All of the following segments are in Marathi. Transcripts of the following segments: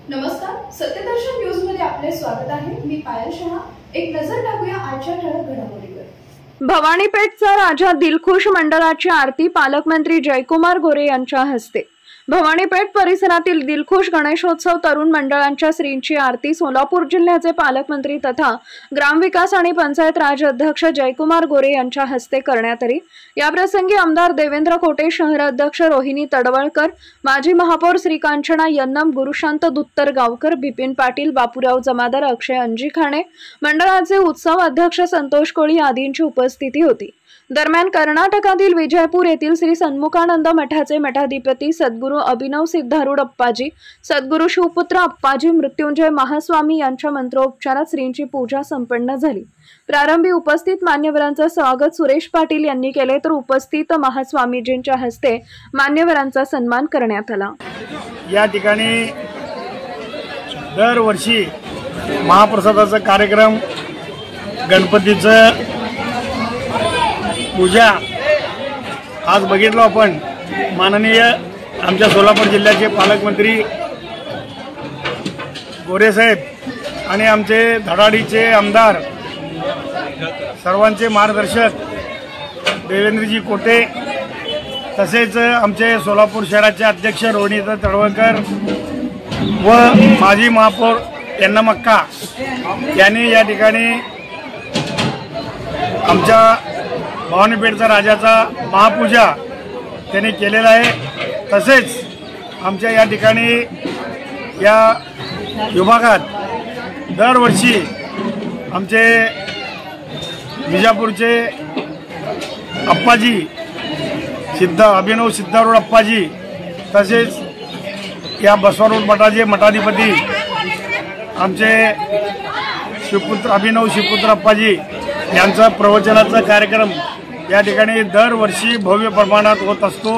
नमस्कार, सत्यदर्शन न्यूज मध्ये आपले स्वागत आहे। मी पायल शहा। एक नजर टाकूया आजच्या ठळक घडामोडीवर। भवानीपेठचा राजा दिलखुश मंडळाची आरती पालकमंत्री जयकुमार गोरे यांच्या हस्ते। भवानीपेठ परिसरातील दिलखुश गणेशोत्सव तरुण मंडळांच्या श्रींची आरती सोलापूर जिल्ह्याचे पालकमंत्री तथा ग्रामविकास आणि पंचायत राज अध्यक्ष जयकुमार गोरे यांच्या हस्ते करण्यात आली। याप्रसंगी आमदार देवेंद्र कोटे, शहर अध्यक्ष रोहिणी तडवळकर, माजी महापौर श्रीकांचना यन्नम, गुरुशांत दुत्तर गावकर, बिपिन पाटील, बापूराव जमादार, अक्षय अंजिखाणे, मंडळाचे उत्सव अध्यक्ष संतोष कोळी आदींची उपस्थिती होती। दरम्यान कर्नाटकातील विजयपूर येथील श्री सन्मुखानंद मठाचे मठाधिपती सद्गुरू अभिनव सिद्धारूढ अप्पाजी, सद्गुरू शिवपुत्र अप्पाजी मृत्युंजय महास्वामी यांच्या मंत्रोपचारात श्रींची पूजा संपन्न झाली। प्रारंभी उपस्थित मान्यवरांचे स्वागत सुरेश पाटील यांनी केले, तर उपस्थित महास्वामीजींच्या हस्ते मान्यवरांचा सन्मान करण्यात आला। या ठिकाणी दरवर्षी महाप्रसादाचा कार्यक्रम, गणपतीचं पूजा आज बघितलो आपण। माननीय आमच्या सोलापूर जिल्ह्याचे पालकमंत्री गोरे साहेब आणि आमचे धडाडीचे आमदार, सर्वांचे मार्गदर्शक देवेंद्रजी कोटे, तसेच आमचे सोलापूर शहराचे अध्यक्ष रोहिणी तडवळकर व माजी महापौर यन्नम अक्का यांनी या ठिकाणी आमच्या भवानीपेठचा राजाचा महापूजा त्यांनी केलेला आहे। तसेच आमच्या या ठिकाणी या विभागात दरवर्षी आमचे विजापूरचे अप्पाजी अभिनव सिद्धारूढ अप्पाजी, तसेच या बसवारोड मठाचे मठाधिपती आमचे अभिनव शिवपुत्र अप्पाजी यांचा प्रवचनाचा कार्यक्रम या ठिकाणी दरवर्षी भव्य प्रमाणात होत असतो,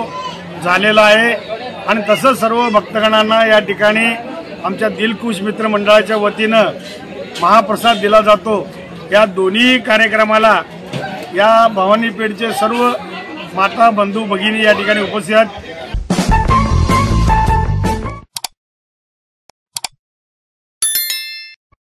झालेला आहे। आणि तसंच सर्व भक्तगणांना या ठिकाणी आमच्या दिलखुश मित्र मंडळाच्या वतीनं महाप्रसाद दिला जातो। या दोन्ही कार्यक्रमाला या भवानीपेठचे सर्व माता बंधू भगिनी या ठिकाणी उपस्थित आहेत।